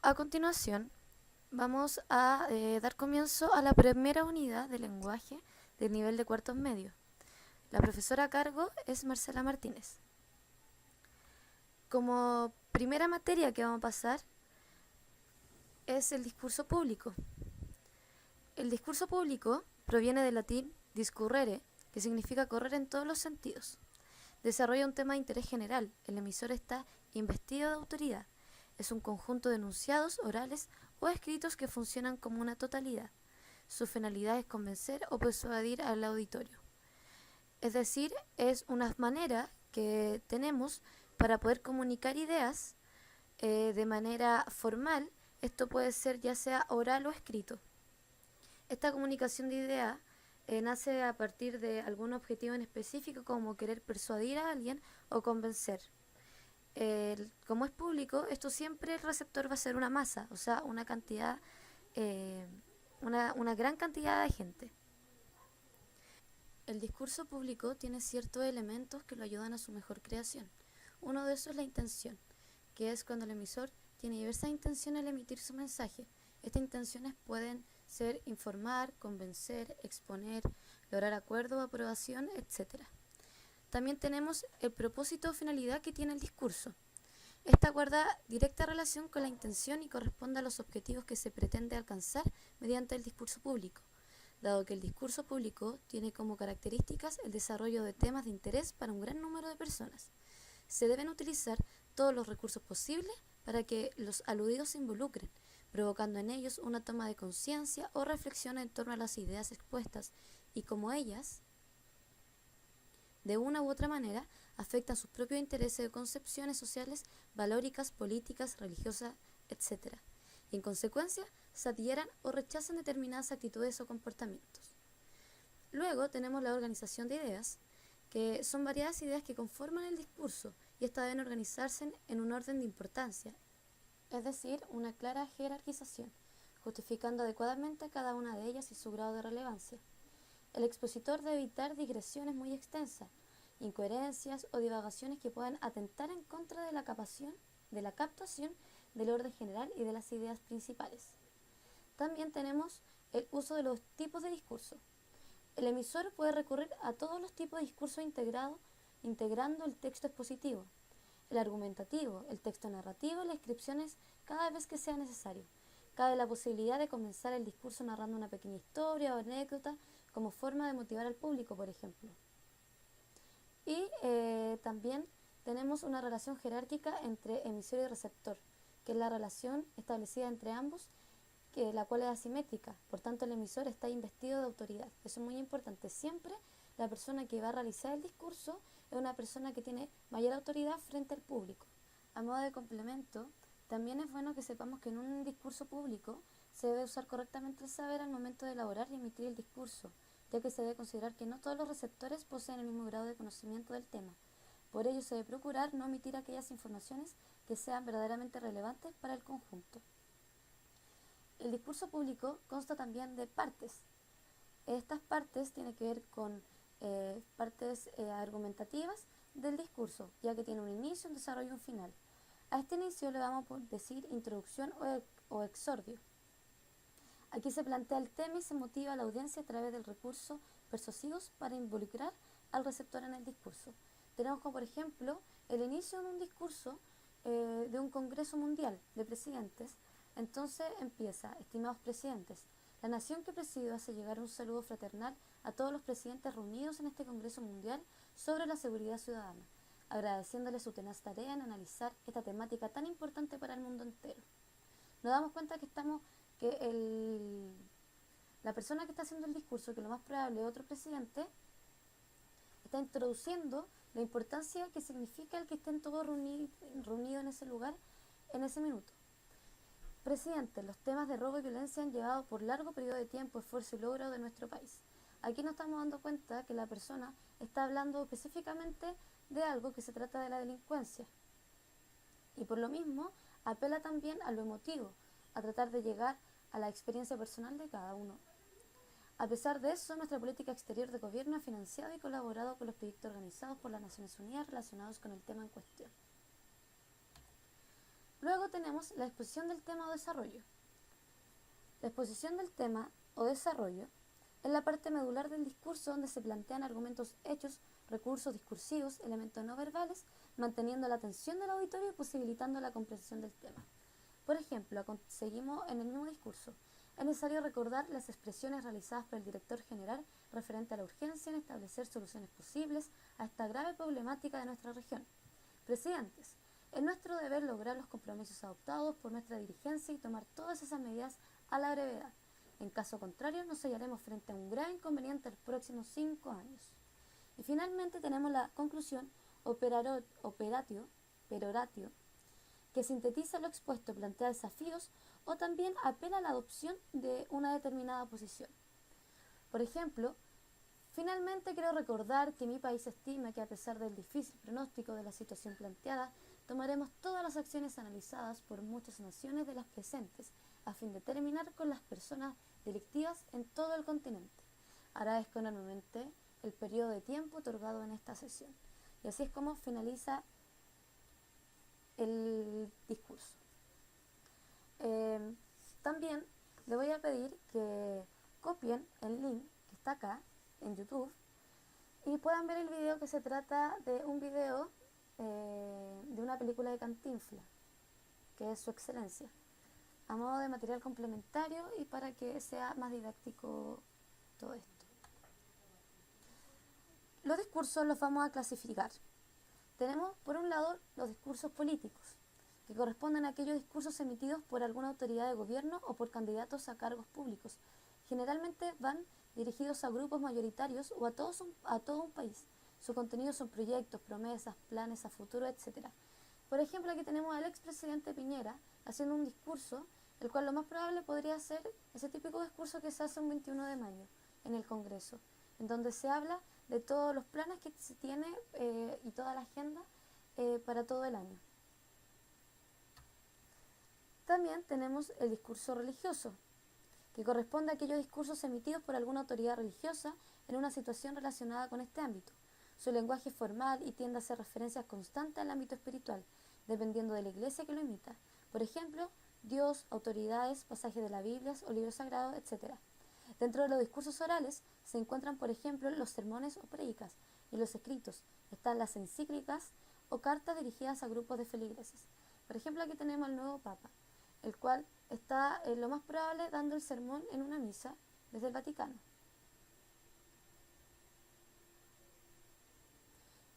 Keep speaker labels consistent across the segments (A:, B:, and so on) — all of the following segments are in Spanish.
A: A continuación, vamos a dar comienzo a la primera unidad de lenguaje del nivel de cuartos medios. La profesora a cargo es Marcela Martínez. Como primera materia que vamos a pasar es el discurso público. El discurso público proviene del latín discurrere, que significa correr en todos los sentidos. Desarrolla un tema de interés general. El emisor está investido de autoridad. Es un conjunto de enunciados orales o escritos que funcionan como una totalidad. Su finalidad es convencer o persuadir al auditorio. Es decir, es una manera que tenemos para poder comunicar ideas de manera formal. Esto puede ser ya sea oral o escrito. Esta comunicación de ideas nace a partir de algún objetivo en específico, como querer persuadir a alguien o convencer. Como es público, esto siempre el receptor va a ser una masa, o sea, una cantidad, una gran cantidad de gente. El discurso público tiene ciertos elementos que lo ayudan a su mejor creación. Uno de esos es la intención, que es cuando el emisor tiene diversas intenciones al emitir su mensaje. Estas intenciones pueden ser informar, convencer, exponer, lograr acuerdo o aprobación, etc. También tenemos el propósito o finalidad que tiene el discurso. Esta guarda directa relación con la intención y corresponde a los objetivos que se pretende alcanzar mediante el discurso público, dado que el discurso público tiene como características el desarrollo de temas de interés para un gran número de personas. Se deben utilizar todos los recursos posibles para que los aludidos se involucren, provocando en ellos una toma de conciencia o reflexión en torno a las ideas expuestas y cómo ellas, de una u otra manera, afectan sus propios intereses o concepciones sociales, valóricas, políticas, religiosas, etc. Y en consecuencia, se adhieran o rechazan determinadas actitudes o comportamientos. Luego tenemos la organización de ideas, que son variadas ideas que conforman el discurso y estas deben organizarse en un orden de importancia, es decir, una clara jerarquización, justificando adecuadamente cada una de ellas y su grado de relevancia. El expositor debe evitar digresiones muy extensas, incoherencias o divagaciones que puedan atentar en contra de la captación del orden general y de las ideas principales. También tenemos el uso de los tipos de discurso. El emisor puede recurrir a todos los tipos de discurso integrando el texto expositivo, el argumentativo, el texto narrativo y las descripciones cada vez que sea necesario. Cabe la posibilidad de comenzar el discurso narrando una pequeña historia o anécdota como forma de motivar al público, por ejemplo. Y también tenemos una relación jerárquica entre emisor y receptor, que es la relación establecida entre ambos, la cual es asimétrica. Por tanto, el emisor está investido de autoridad. Eso es muy importante. Siempre la persona que va a realizar el discurso es una persona que tiene mayor autoridad frente al público. A modo de complemento, también es bueno que sepamos que en un discurso público se debe usar correctamente el saber al momento de elaborar y emitir el discurso, ya que se debe considerar que no todos los receptores poseen el mismo grado de conocimiento del tema. Por ello se debe procurar no omitir aquellas informaciones que sean verdaderamente relevantes para el conjunto. El discurso público consta también de partes. Estas partes tienen que ver con partes argumentativas del discurso, ya que tiene un inicio, un desarrollo y un final. A este inicio le vamos a decir introducción o exordio. Aquí se plantea el tema y se motiva a la audiencia a través del recurso persuasivos para involucrar al receptor en el discurso. Tenemos como por ejemplo el inicio de un discurso de un congreso mundial de presidentes. Entonces empieza: estimados presidentes, la nación que presido hace llegar un saludo fraternal a todos los presidentes reunidos en este congreso mundial sobre la seguridad ciudadana, agradeciéndoles su tenaz tarea en analizar esta temática tan importante para el mundo entero. Nos damos cuenta que la persona que está haciendo el discurso, que lo más probable es otro presidente, está introduciendo la importancia que significa el que estén todos reunidos en ese lugar en ese minuto. Presidente, los temas de robo y violencia han llevado por largo periodo de tiempo, esfuerzo y logro de nuestro país. Aquí nos estamos dando cuenta que la persona está hablando específicamente de algo que se trata de la delincuencia. Y por lo mismo apela también a lo emotivo, a tratar de llegar a la experiencia personal de cada uno. A pesar de eso, nuestra política exterior de gobierno ha financiado y colaborado con los proyectos organizados por las Naciones Unidas relacionados con el tema en cuestión. Luego tenemos la exposición del tema o desarrollo. La exposición del tema o desarrollo es la parte medular del discurso donde se plantean argumentos, hechos, recursos discursivos, elementos no verbales, manteniendo la atención del auditorio y posibilitando la comprensión del tema. Por ejemplo, seguimos en el mismo discurso. Es necesario recordar las expresiones realizadas por el director general referente a la urgencia en establecer soluciones posibles a esta grave problemática de nuestra región. Presidentes, es nuestro deber lograr los compromisos adoptados por nuestra dirigencia y tomar todas esas medidas a la brevedad. En caso contrario, nos hallaremos frente a un gran inconveniente en los próximos 5 años. Y finalmente tenemos la conclusión peroratio, que sintetiza lo expuesto, plantea desafíos o también apela a la adopción de una determinada posición. Por ejemplo, finalmente quiero recordar que mi país estima que a pesar del difícil pronóstico de la situación planteada, tomaremos todas las acciones analizadas por muchas naciones de las presentes a fin de terminar con las personas delictivas en todo el continente. Agradezco enormemente el periodo de tiempo otorgado en esta sesión. Y así es como finaliza el discurso. También le voy a pedir que copien el link que está acá en YouTube y puedan ver el video, que se trata de un video de una película de Cantinflas, que es Su Excelencia, a modo de material complementario y para que sea más didáctico todo esto. Los discursos los vamos a clasificar. Tenemos, por un lado, los discursos políticos, que corresponden a aquellos discursos emitidos por alguna autoridad de gobierno o por candidatos a cargos públicos. Generalmente van dirigidos a grupos mayoritarios o a todo un país. Su contenido son proyectos, promesas, planes a futuro, etc. Por ejemplo, aquí tenemos al expresidente Piñera haciendo un discurso, el cual lo más probable podría ser ese típico discurso que se hace un 21 de mayo en el Congreso, en donde se habla de todos los planes que se tiene y toda la agenda para todo el año. También tenemos el discurso religioso, que corresponde a aquellos discursos emitidos por alguna autoridad religiosa en una situación relacionada con este ámbito. Su lenguaje es formal y tiende a hacer referencias constantes al ámbito espiritual, dependiendo de la iglesia que lo imita. Por ejemplo, Dios, autoridades, pasajes de la Biblia o libros sagrados, etc. Dentro de los discursos orales se encuentran, por ejemplo, los sermones o prédicas, y los escritos están las encíclicas o cartas dirigidas a grupos de feligreses. Por ejemplo, aquí tenemos al nuevo Papa, el cual está lo más probable dando el sermón en una misa desde el Vaticano.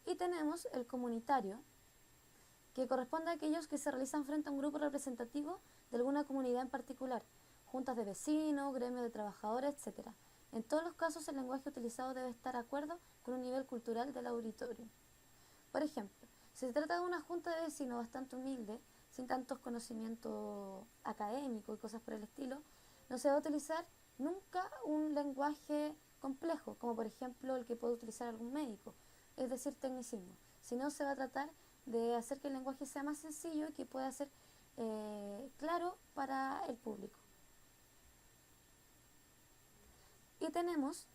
A: Y tenemos el comunitario, que corresponde a aquellos que se realizan frente a un grupo representativo de alguna comunidad en particular, juntas de vecinos, gremios de trabajadores, etc. En todos los casos, el lenguaje utilizado debe estar de acuerdo con un nivel cultural del auditorio. Por ejemplo, si se trata de una junta de vecinos bastante humilde, sin tantos conocimientos académicos y cosas por el estilo, no se va a utilizar nunca un lenguaje complejo, como por ejemplo el que puede utilizar algún médico, es decir, tecnicismo, sino se va a tratar de hacer que el lenguaje sea más sencillo y que pueda ser claro para el público. Y tenemos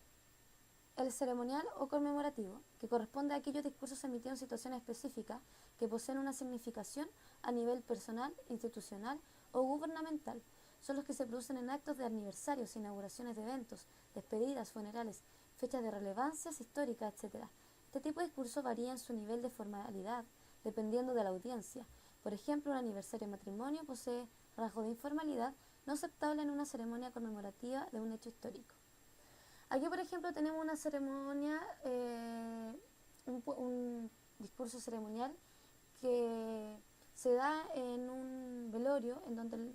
A: el ceremonial o conmemorativo, que corresponde a aquellos discursos emitidos en situaciones específicas que poseen una significación a nivel personal, institucional o gubernamental. Son los que se producen en actos de aniversarios, inauguraciones de eventos, despedidas, funerales, fechas de relevancias históricas, etc. Este tipo de discurso varía en su nivel de formalidad, dependiendo de la audiencia. Por ejemplo, un aniversario de matrimonio posee rasgos de informalidad no aceptable en una ceremonia conmemorativa de un hecho histórico. Aquí, por ejemplo, tenemos una ceremonia, un discurso ceremonial que se da en un velorio en donde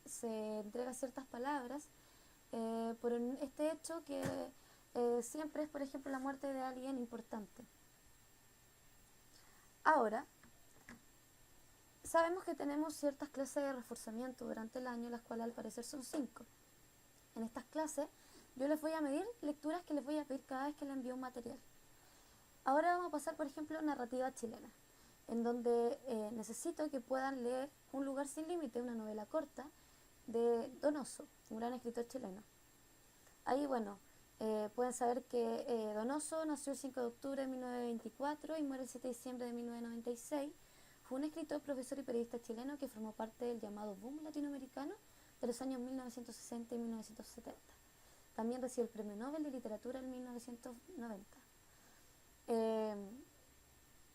A: se entrega ciertas palabras por este hecho que siempre es, por ejemplo, la muerte de alguien importante. Ahora, sabemos que tenemos ciertas clases de reforzamiento durante el año, las cuales al parecer son 5. En estas clases yo les voy a medir lecturas que les voy a pedir cada vez que les envío un material. Ahora vamos a pasar, por ejemplo, a narrativa chilena, en donde necesito que puedan leer Un lugar sin límite, una novela corta de Donoso, un gran escritor chileno. Ahí, bueno, pueden saber que Donoso nació el 5 de octubre de 1924 y muere el 7 de diciembre de 1996. Fue un escritor, profesor y periodista chileno que formó parte del llamado boom latinoamericano de los años 1960 y 1970. También recibió el Premio Nobel de Literatura en 1990.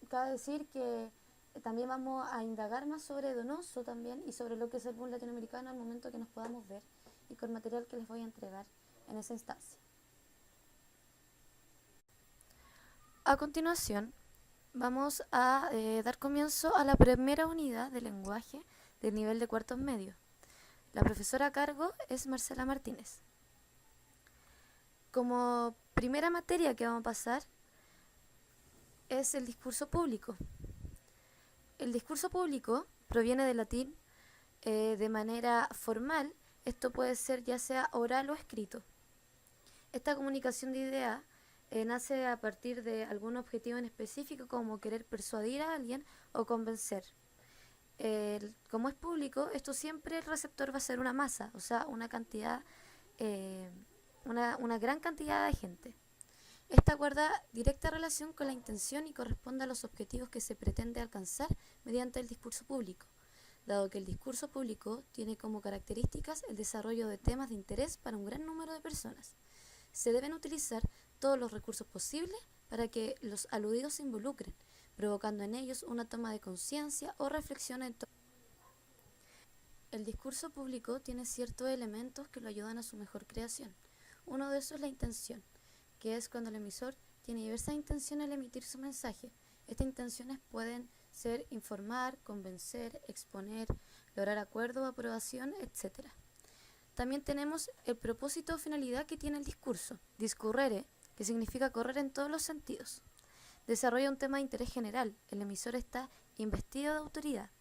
A: Cabe decir que también vamos a indagar más sobre Donoso también y sobre lo que es el boom latinoamericano al momento que nos podamos ver y con material que les voy a entregar en esa instancia. A continuación, vamos a dar comienzo a la primera unidad de lenguaje del nivel de cuartos medios. La profesora a cargo es Marcela Martínez. Como primera materia que vamos a pasar es el discurso público. El discurso público proviene del latín de manera formal. Esto puede ser ya sea oral o escrito. Esta comunicación de ideas nace a partir de algún objetivo en específico, como querer persuadir a alguien o convencer. Como es público, esto siempre el receptor va a ser una masa, o sea, una cantidad, una gran cantidad de gente. Esta guarda directa relación con la intención y corresponde a los objetivos que se pretende alcanzar mediante el discurso público, dado que el discurso público tiene como características el desarrollo de temas de interés para un gran número de personas. Se deben utilizar todos los recursos posibles para que los aludidos se involucren, provocando en ellos una toma de conciencia o reflexión en torno. El discurso público tiene ciertos elementos que lo ayudan a su mejor creación. Uno de esos es la intención, que es cuando el emisor tiene diversas intenciones al emitir su mensaje. Estas intenciones pueden ser informar, convencer, exponer, lograr acuerdo o aprobación, etc. También tenemos el propósito o finalidad que tiene el discurso. Discurrere, que significa correr en todos los sentidos. Desarrolla un tema de interés general. El emisor está investido de autoridad.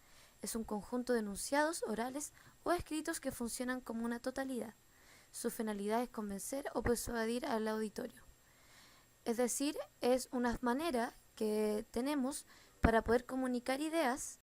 A: Es un conjunto de enunciados orales o escritos que funcionan como una totalidad. Su finalidad es convencer o persuadir al auditorio. Es decir, es una manera que tenemos para poder comunicar ideas